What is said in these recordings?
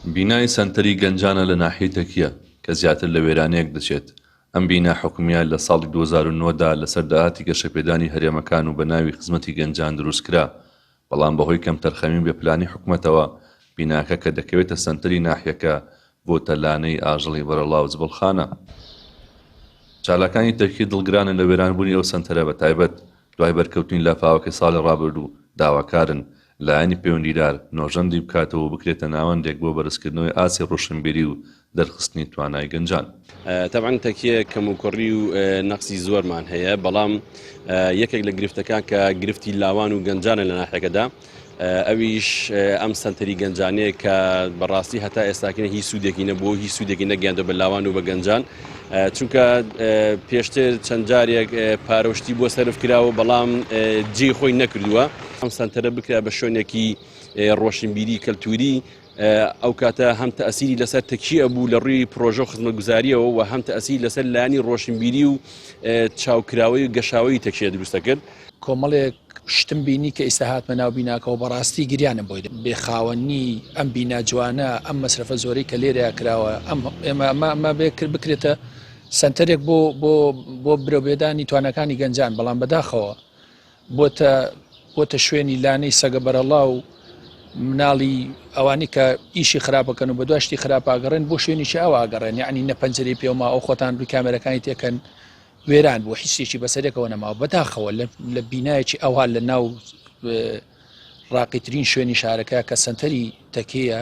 بینای سنتەری گەنجانە لە ناحیەی تەکیە کە زیاتر لە وێرانەیەک دەچێت. ئەم بینا حکومیان لە ساڵی 2009دا لەسەر داهاتی گەشەپێدانی هەرێمەکان و بە ناوی خزمەتی گەنجان دروستکرا، بەڵام بەهۆی کەم تەرخەمی بێپلانی حکومەتەوە بیناکە کە دەکەوێتە سەنتەری ناحیەکە بۆتە لانەی ئاژەڵی بەرەڵاو جبڵخانە. چالاکانی تەرکی دڵگرانن لە وێرانبوونی ئەو سەنتەرە بە تایبەت دوای بەرکەوتنی لە فاوەکە ساڵی ڕابردوو داواکارن لایەنی پەیوەندیدار نۆژەندی بکاتەوە بکرێتە ناوەندێک بۆ بەرزکردنەوەی ئاسی ڕۆشنبیری و دەرخستنی توانای گەنجان. طبعا تەکیە کەموکڕی و نەقسی زۆرمان هەیە، بەڵام یەکێک لە گرفتەکان کە گرفتی لاوان و گەنجانە لە ناحیەکەدا ئەویش ئەم سنتەری گەنجانەیە کە بەڕاستی هەتا ئێستاکەنە هیچ سوودێکی نەبوو، هیچ سوودێکی نەگەیاندە بە لاوان و بە گەنجان، چونکە پێشتر چەند جارێک پارۆشتی بۆ سەرف کراوە بەڵام جێ خۆی نەکردووە. ئەم سنتەرە بکرا بە شوێنێکی ڕۆشنبیری کەلتوری، ئەو کاتە هەم تەئسیری لەسەر تەکیە بوو لە ڕووی پرۆژە و خزمەتگوزاریەوە و هەم تەئسیری لەسەر لایەنی ڕۆشنبیری و چاوکراوەی و گەشاوەی تەکیە دروستە کرد. کۆمەڵێک شتم بینی کە ئێستا هاتمە ناو بیناکەەوە بەڕاستی گریانم بۆی بێخاوەنی ئەم بینا جوانە، ئەم مەسرفە زۆرەی کە لێرە کراوە، ئەمە بکرێتە سنتەرێک بۆ برەوبێدانی توانەکانی گەنجان، بەڵام بەداخەوە بۆتە شوێنی لانەی سەگە بەرەڵاو و مناڵی ئەوانی کە ئیشی خراپەکەن و بە دواشتی خراپاگەڕێن بۆ شوێنیشی ئەو ئاگەڕێن، یعنی نە پەنجەرەی پێوما ئەو خۆتان ڕووی کامێرەکانی تێکەن وێران بۆ هیچ شتێکی بەسەرێکەوە نەماوە. بەداخەوە لە بینایەکی ئەوها لە ناو ڕاقیترین شوێنی شارەکە کە سنتەری تەکەیە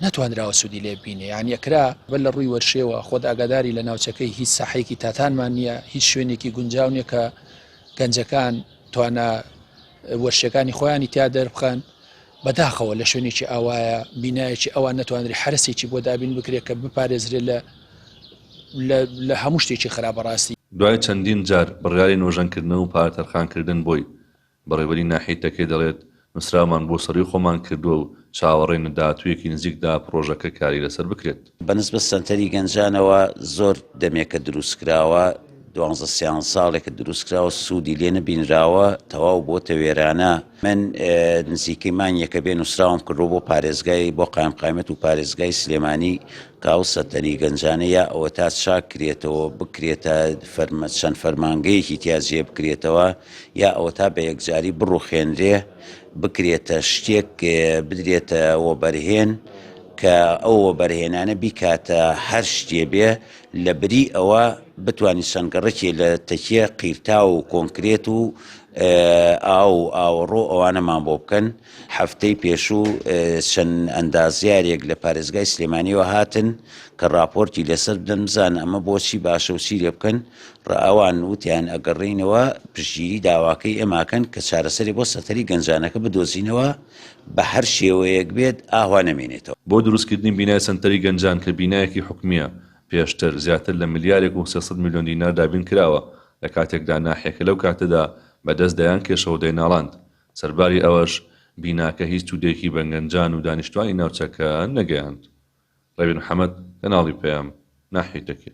نەتوانراوە سوودی لێ بینێ، یعنی ئەکرا بە لە ڕووی وەرشێوە خۆت ئاگاداری لە ناوچەکەی هیچ ساحەیەکی تاتانمان نییە، هیچ شوێنێکی گونجاو نییە کە گەنجەکان توانە وەرشەکانی خۆیانی تیا دەربخەن. بەداخەوە لە شوێنێکی ئاوایە بینایەکی ئەوان نەتوانری حرسێکی بۆ دابین بکرێت کە بپارێزرێت لە هەموو شتێکی خراپە ڕاستی. دوای چەندین جار بڕیاری نۆژەنکردنەوە و پارتەرخانکردن بۆی بەڕێوەری ناحیەی تەکەی دەڵێت نووسرامان بۆ سەری خۆمان کردووە و چاوەڕێنە داهاتوویەکی نزیکدا پرۆژەکە کاری لەسەر بکرێت. بەنسبەت سەنتەری گەنجانەوە زۆر دەمێکە دروستکراوە، 12 ساڵێکە دروستکراوە، سوودی لێ نەبینراوە، تەواو بۆتە وێرانە. من نزیکەیمان یەکە بێ نووسراوم کردەوە بۆ پارێزگای بۆ قایمقامەت و پارێزگای سلێمانی کاو سەنتەری گەنجانەیە ئەوە تا چاکرێتەوە بکرێتە چەند فەرمانگەیەکی تیازیە بکرێتەوە، یا ئەوە تا بە یەکجاری بڕوخێنرێ بکرێتە شتێک بدرێتەوە بەرهێن کە ئەوە بەرهێنانە بیکاتە هەر شتێ بێ لە بری ئەوە بتوانانی سنگەڕێکی لە تەکیە قیرتا و کۆنکرێت و ئاوەڕۆ ئەوانەمان بۆ بکەن. هەفتەی پێشوو چەند ئەندازیارێک لە پارێزگای سلێمانیەوە هاتن کە راپۆرتی لەسەر بدەن بزان ئەمە بۆچی باشە و چی لێ بکەن. ئەوان وتیان ئەگەڕێینەوە پشگیری داواکەی ئێماکەن کە چارەسەری بۆ سەنتەری گەنجانەکە بدۆزینەوە بە هەر شێوەیەک بێت ئاوا نەمێنێتەوە. بۆ دروستکردنی بینای سەنتەری گەنجان کە بینایەکی حکومیە پێشتر زیاتر لە ملیارێک و 300 میلیۆن دینار دابین کراوە، لە کاتێکدا ناحیەکە لەو کاتەدا بەدەست دەیان کێشەوە دەیناڵاند. سەرباری ئەوەش بیناکە هیچ سوودێکی بە گەنجان و دانیشتوانی ناوچەکە نەگەیاند. ڕەوی محەممەد، کەناڵی پەیام، ناحیەی تەکیە.